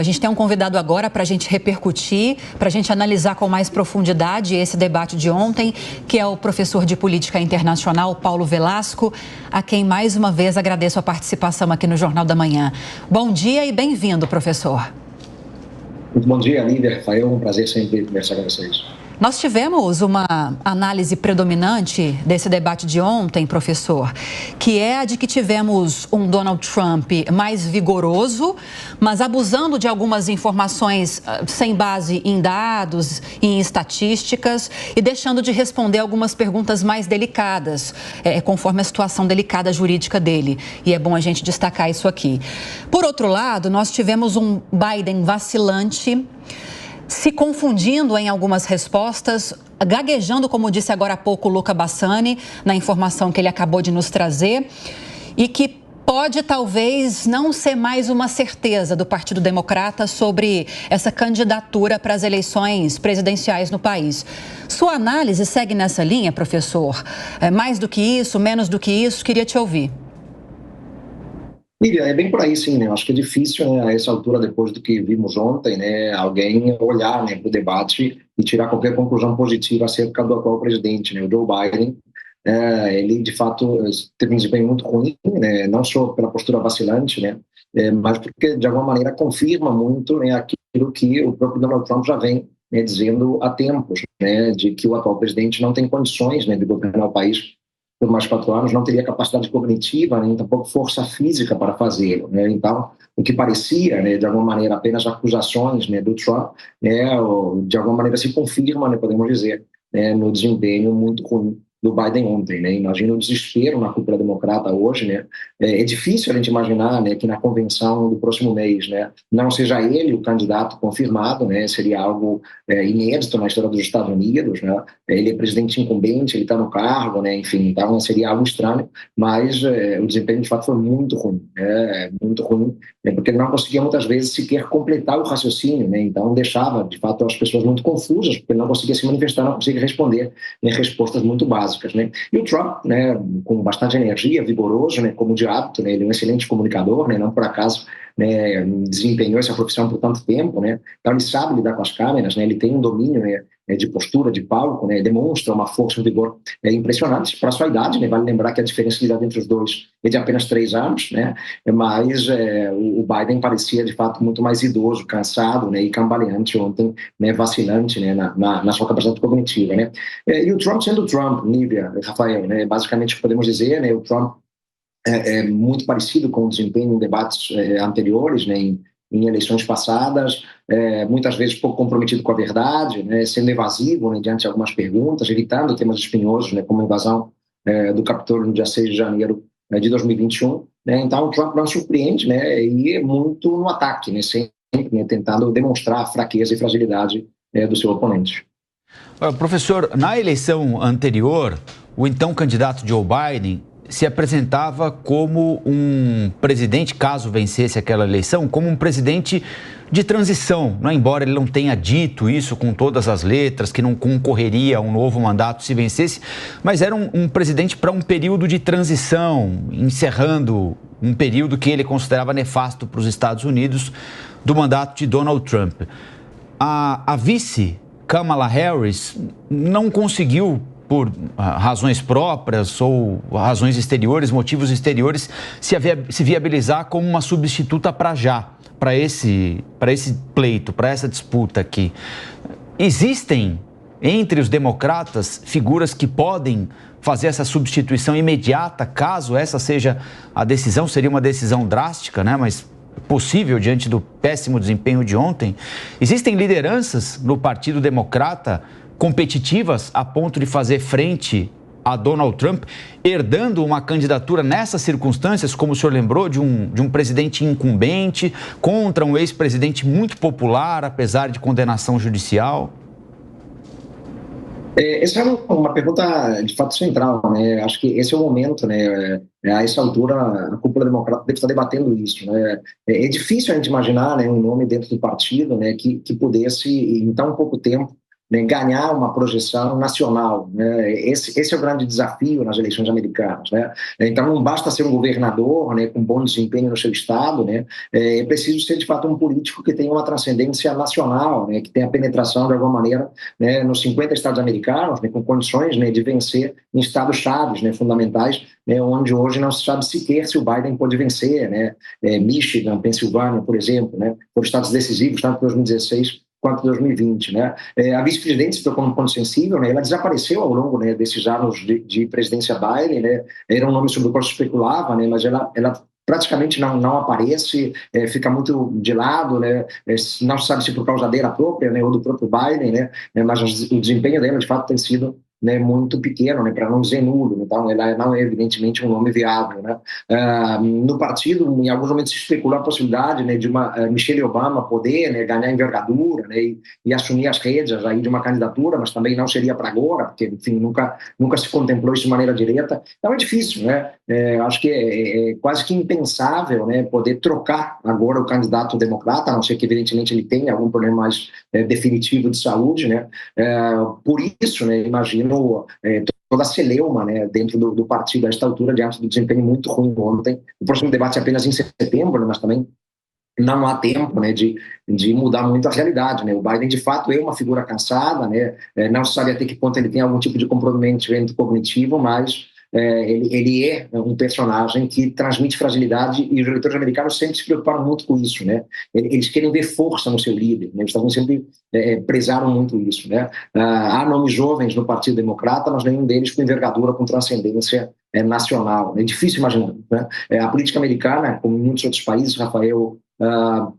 A gente tem um convidado agora para a gente repercutir, para a gente analisar com mais profundidade esse debate de ontem, que é o professor de Política Internacional, Paulo Velasco, a quem mais uma vez agradeço a participação aqui no Jornal da Manhã. Bom dia e bem-vindo, professor. Muito bom dia, Lívia, Rafael. É um prazer sempre conversar com vocês. Nós tivemos uma análise predominante desse debate de ontem, professor, que é a de que tivemos um Donald Trump mais vigoroso, mas abusando de algumas informações sem base em dados, em estatísticas e deixando de responder algumas perguntas mais delicadas, conforme a situação delicada jurídica dele. E é bom a gente destacar isso aqui. Por outro lado, nós tivemos um Biden vacilante, se confundindo em algumas respostas, gaguejando, como disse agora há pouco o Luca Bassani, na informação que ele acabou de nos trazer, e que pode talvez não ser mais uma certeza do Partido Democrata sobre essa candidatura para as eleições presidenciais no país. Sua análise segue nessa linha, professor? Mais do que isso, menos do que isso? Queria te ouvir. Lívia, é bem por aí sim, né? Eu acho que é difícil, né, a essa altura, depois do que vimos ontem, né, alguém olhar, né, para o debate e tirar qualquer conclusão positiva acerca do atual presidente, né, o Joe Biden. Ele, de fato, teve um desempenho muito ruim, né, não só pela postura vacilante, né, mas porque, de alguma maneira, confirma muito, né, aquilo que o próprio Donald Trump já vem, né, dizendo há tempos, né, de que o atual presidente não tem condições, né, de governar o país por mais 4 anos, não teria capacidade cognitiva, nem tampouco força física para fazê-lo, né? Então, o que parecia, né, de alguma maneira, apenas acusações, né, do Trump, né, de alguma maneira se confirma, né, podemos dizer, né, no desempenho muito ruim do Biden ontem, né? Imagina o desespero na cúpula democrata hoje, né? É difícil a gente imaginar, né, que na convenção do próximo mês, né, não seja ele o candidato confirmado, né? Seria algo inédito na história dos Estados Unidos, né? Ele é presidente incumbente, ele está no cargo, né? Enfim, então seria algo estranho, mas o desempenho de fato foi muito ruim, muito ruim, porque ele não conseguia muitas vezes sequer completar o raciocínio, né? Então deixava de fato as pessoas muito confusas, porque ele não conseguia se manifestar, não conseguia responder, né, respostas muito básicas. Né? E o Trump, né, com bastante energia, vigoroso, né, como de hábito, né, ele é um excelente comunicador, né, não por acaso, né, desempenhou essa profissão por tanto tempo, né, então ele sabe lidar com as câmeras, né, ele tem um domínio, né, de postura, de palco, né, demonstra uma força, um vigor impressionante para a sua idade, né, vale lembrar que a diferença de idade entre os dois é de apenas 3 anos, né, mas o Biden parecia de fato muito mais idoso, cansado, né, e cambaleante ontem, né, vacilante, né, na sua capacidade cognitiva, né, e o Trump sendo o Trump, Lívia, Rafael, né, basicamente podemos dizer, né, o Trump é muito parecido com o desempenho em debates anteriores, né, em eleições passadas, muitas vezes pouco comprometido com a verdade, né, sendo evasivo, né, diante de algumas perguntas, evitando temas espinhosos, né, como a invasão do Capitólio no dia 6 de janeiro de 2021. Né, então, o Trump não surpreende, né, e é muito no ataque, né, sempre, né, tentando demonstrar a fraqueza e fragilidade do seu oponente. Professor, na eleição anterior, o então candidato Joe Biden se apresentava como um presidente, caso vencesse aquela eleição, como um presidente de transição, não é? Embora ele não tenha dito isso com todas as letras, que não concorreria a um novo mandato se vencesse, mas era um presidente para um período de transição, encerrando um período que ele considerava nefasto para os Estados Unidos do mandato de Donald Trump. A vice Kamala Harris não conseguiu, por razões próprias ou razões exteriores, motivos exteriores, se viabilizar como uma substituta para esse pleito, para essa disputa aqui. Existem entre os democratas figuras que podem fazer essa substituição imediata, caso essa seja a decisão, seria uma decisão drástica, né? Mas possível diante do péssimo desempenho de ontem. Existem lideranças no Partido Democrata competitivas a ponto de fazer frente a Donald Trump, herdando uma candidatura nessas circunstâncias, como o senhor lembrou, de um presidente incumbente contra um ex-presidente muito popular, apesar de condenação judicial? Essa é uma pergunta de fato central, né? Acho que esse é o momento, né? A essa altura, a cúpula democrata deve estar debatendo isso, né? É difícil a gente imaginar, né, um nome dentro do partido, né, que pudesse, em tão pouco tempo, né, ganhar uma projeção nacional, né? Esse é o grande desafio nas eleições americanas, né? Então não basta ser um governador, né, com bom desempenho no seu estado, né? É preciso ser de fato um político que tenha uma transcendência nacional, né, que tenha penetração de alguma maneira, né, nos 50 estados americanos, né, com condições, né, de vencer em estados-chave, né, fundamentais, né, onde hoje não se sabe sequer se o Biden pode vencer, né? Michigan, Pensilvânia, por exemplo, né, foram estados decisivos tanto em 2016 quanto 2020, né? A vice-presidente se tocou num ponto sensível, né? Ela desapareceu ao longo, né, desses anos de presidência Biden, né? Era um nome sobre o qual se especulava, né? Mas ela praticamente não aparece, fica muito de lado, né? Não se sabe se por causa dela própria, né, ou do próprio Biden, né? Mas o desempenho dela, de fato, tem sido, né, muito pequeno, né, para não dizer nulo. Então, ela não é evidentemente um nome viável, né? No partido, em alguns momentos se especulou a possibilidade, né, de uma Michelle Obama poder, né, ganhar envergadura, né, e assumir as rédeas aí de uma candidatura, mas também não seria para agora, porque, enfim, nunca se contemplou isso de maneira direta. Então é difícil, né? Acho que é quase que impensável, né, poder trocar agora o candidato democrata, a não ser que evidentemente ele tenha algum problema mais definitivo de saúde, né? Por isso, né, imagino toda a celeuma, né, dentro do partido a esta altura, diante do desempenho muito ruim ontem. O próximo debate é apenas em setembro, né, mas também não há tempo, né, de mudar muito a realidade, né? O Biden, de fato, é uma figura cansada, né? Não se sabe até que ponto ele tem algum tipo de comprometimento cognitivo, mas ele é um personagem que transmite fragilidade, e os eleitores americanos sempre se preocuparam muito com isso, né? Eles querem ver força no seu líder, né? Eles estavam sempre prezaram muito isso, né? Há nomes jovens no Partido Democrata, mas nenhum deles com envergadura, com transcendência nacional. É difícil imaginar, né? A política americana, como em muitos outros países, Rafael,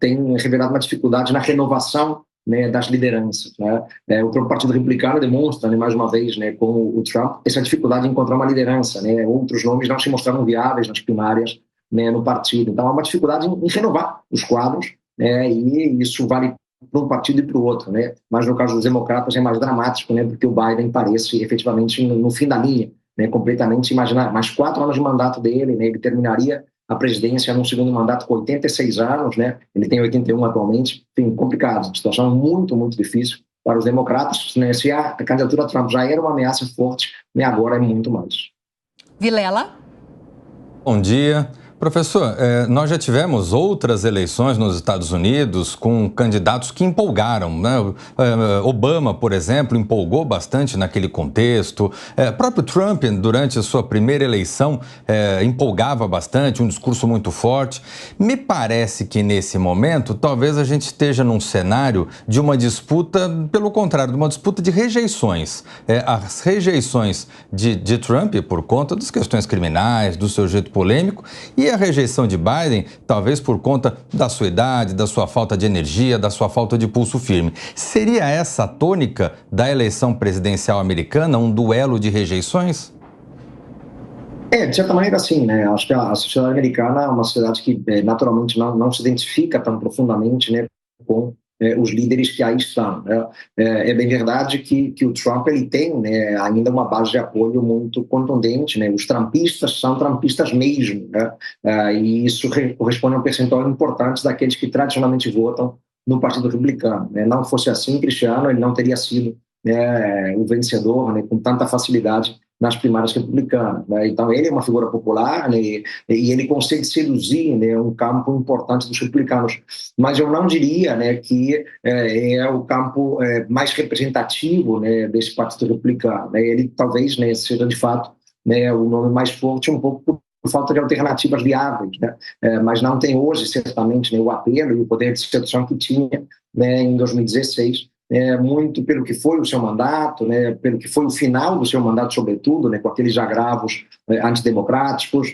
tem revelado uma dificuldade na renovação, né, das lideranças, né? O próprio Partido Republicano demonstra, né, mais uma vez, né, com o Trump, essa dificuldade de encontrar uma liderança, né? Outros nomes não se mostraram viáveis nas primárias, né, no partido. Então há uma dificuldade em renovar os quadros, né, e isso vale para um partido e para o outro, né? Mas no caso dos democratas é mais dramático, né, porque o Biden parece efetivamente no fim da linha, né, completamente. Imaginar mais 4 anos de mandato dele, né, ele terminaria a presidência num segundo mandato com 86 anos, né? Ele tem 81 atualmente. Enfim, complicado, situação muito, muito difícil para os democratas, né? Se a candidatura Trump já era uma ameaça forte, né, agora é muito mais. Vilela? Bom dia. Professor, nós já tivemos outras eleições nos Estados Unidos com candidatos que empolgaram, né? Obama, por exemplo, empolgou bastante naquele contexto. O próprio Trump, durante a sua primeira eleição, empolgava bastante, um discurso muito forte. Me parece que nesse momento, talvez a gente esteja num cenário de uma disputa, pelo contrário, de uma disputa de rejeições. As rejeições de Trump, por conta das questões criminais, do seu jeito polêmico, e a rejeição de Biden, talvez por conta da sua idade, da sua falta de energia, da sua falta de pulso firme. Seria essa a tônica da eleição presidencial americana, um duelo de rejeições? De certa maneira, sim, né? Acho que a sociedade americana é uma sociedade que naturalmente não se identifica tão profundamente, né, com os líderes que aí estão, né? É bem verdade que o Trump ele tem, né, ainda uma base de apoio muito contundente, né? Os trumpistas são trumpistas mesmo, né? E isso corresponde a um percentual importante daqueles que tradicionalmente votam no Partido Republicano, né? Não fosse assim, Cristiano, ele não teria sido, né, o vencedor, né, com tanta facilidade nas primárias republicanas, né? Então ele é uma figura popular, né, e ele consegue seduzir, né, um campo importante dos republicanos, mas eu não diria, né, que é o campo mais representativo, né, desse Partido Republicano, né? Ele talvez, né, seja de fato, né, o nome mais forte, um pouco por falta de alternativas viáveis, né? Mas não tem hoje certamente, né, o apelo e o poder de sedução que tinha, né, em 2016. Muito pelo que foi o seu mandato, né, pelo que foi o final do seu mandato, sobretudo, né, com aqueles agravos antidemocráticos,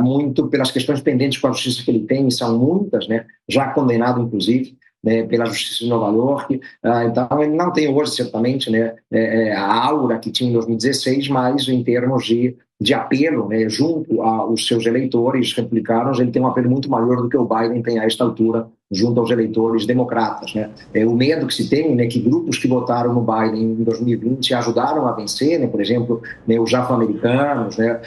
muito pelas questões pendentes com a justiça que ele tem, e são muitas, né, já condenado, inclusive, né, pela Justiça de Nova York. Então, ele não tem hoje, certamente, né, a aura que tinha em 2016, mas em termos de apelo, né, junto aos seus eleitores republicanos, ele tem um apelo muito maior do que o Biden tem a esta altura junto aos eleitores democratas, né? O medo que se tem, né, que grupos que votaram no Biden em 2020 ajudaram a vencer, né, por exemplo, né, os afro-americanos, né,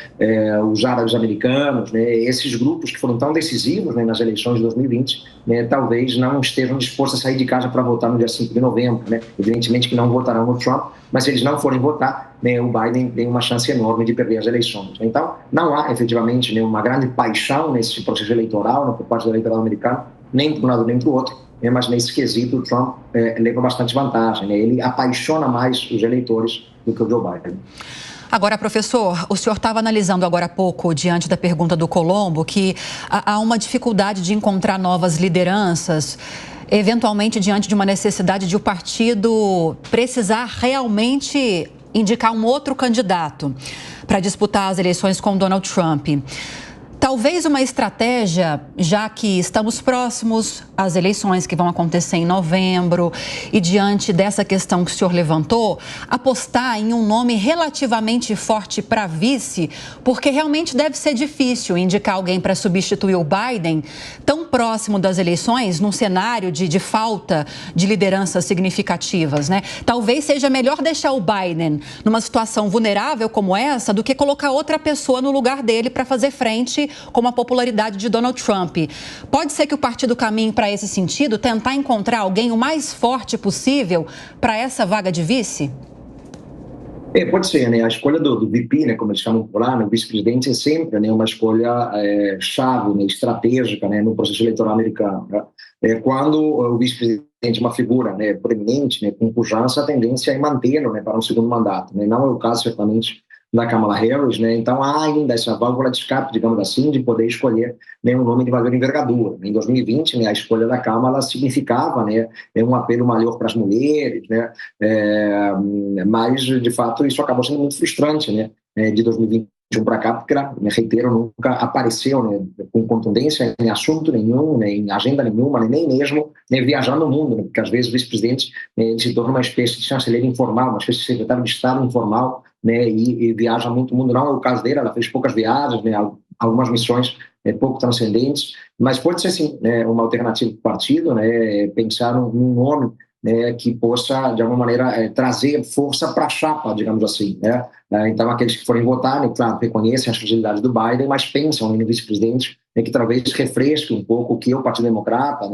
os árabes americanos, né, esses grupos que foram tão decisivos, né, nas eleições de 2020, né, talvez não estejam dispostos a sair de casa para votar no dia 5 de novembro, né? Evidentemente que não votarão no Trump, mas se eles não forem votar, né, o Biden tem uma chance enorme de perder as eleições. Então, não há efetivamente, né, uma grande paixão nesse processo eleitoral, né, por parte do eleitorado americano, nem para um lado nem para o outro, né, mas nesse quesito o Trump leva bastante vantagem, né? Ele apaixona mais os eleitores do que o Joe Biden. Agora, professor, o senhor estava analisando agora há pouco, diante da pergunta do Colombo, que há uma dificuldade de encontrar novas lideranças, eventualmente diante de uma necessidade de o partido precisar realmente indicar um outro candidato para disputar as eleições com Donald Trump. Talvez uma estratégia, já que estamos próximos às eleições que vão acontecer em novembro e diante dessa questão que o senhor levantou, apostar em um nome relativamente forte para vice, porque realmente deve ser difícil indicar alguém para substituir o Biden tão próximo das eleições, num cenário de falta de lideranças significativas, né? Talvez seja melhor deixar o Biden numa situação vulnerável como essa do que colocar outra pessoa no lugar dele para fazer frente com a popularidade de Donald Trump. Pode ser que o partido caminhe para esse sentido, tentar encontrar alguém o mais forte possível para essa vaga de vice? Pode ser, né? A escolha do VP, né, como eles chamam por lá, né, o vice-presidente, é sempre, né, uma escolha chave, né, estratégica, né, no processo eleitoral americano. Né? Quando o vice-presidente é uma figura, né, proeminente, né, com pujança, a tendência é mantê-lo, né, para um segundo mandato. Né? Não é o caso, certamente, da Kamala Harris, né? Então há ainda essa válvula de escape, digamos assim, de poder escolher, né, um nome de maior envergadura. Em 2020, né, a escolha da Kamala significava, né, um apelo maior para as mulheres, né, mas de fato isso acabou sendo muito frustrante, né, de 2021 para cá, porque ela, reitero, nunca apareceu, né, com contundência em assunto nenhum, né, em agenda nenhuma, né, nem mesmo, né, viajando no mundo, né, porque às vezes o vice-presidente se torna uma espécie de chanceler informal, uma espécie de secretário de Estado informal, né, e viaja muito o mundo. Não é o caso dele, ela fez poucas viagens, né, algumas missões pouco transcendentes, mas pode ser sim, né, uma alternativa para o partido, né, pensar num nome, né, que possa, de alguma maneira, trazer força para a chapa, digamos assim. Né? Então, aqueles que forem votar, né, claro, reconhecem as fragilidades do Biden, mas pensam no vice-presidente, né, que talvez refresque um pouco o que é o Partido Democrata,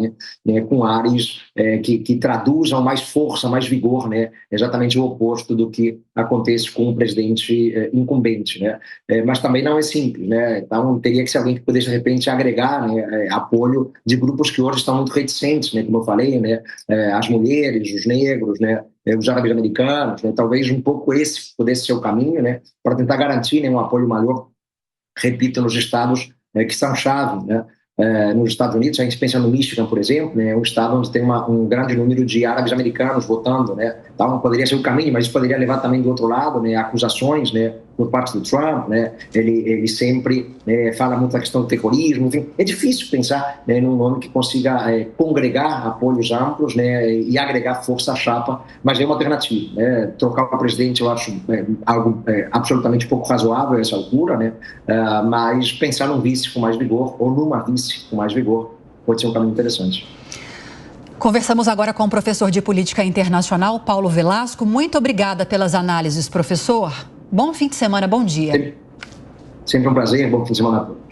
né, com áreas que traduzam mais força, mais vigor, né, exatamente o oposto do que acontece com o presidente incumbente. Né? Mas também não é simples. Né? Então, teria que ser alguém que pudesse, de repente, agregar, né, apoio de grupos que hoje estão muito reticentes, né, como eu falei, né, as mulheres, os negros, né, os árabes americanos, né, talvez um pouco esse pudesse ser o caminho, né, para tentar garantir, né, um apoio maior, repito, nos estados que são chave, né? Nos Estados Unidos, a gente pensa no Michigan, por exemplo, né, um estado onde tem um grande número de árabes americanos votando, né, então poderia ser o caminho, mas isso poderia levar também do outro lado, né, acusações, né, por parte do Trump, né, ele sempre fala muito da questão do terrorismo, enfim, é difícil pensar, né, num nome que consiga congregar apoios amplos, né, e agregar força à chapa, mas é uma alternativa, né, trocar o presidente eu acho algo absolutamente pouco razoável a essa altura, né, mas pensar num vice com mais vigor ou numa vice com mais vigor pode ser um caminho interessante. Conversamos agora com o professor de Política Internacional, Paulo Velasco. Muito obrigada pelas análises, professor. Bom fim de semana, bom dia. Sempre um prazer, bom fim de semana a todos.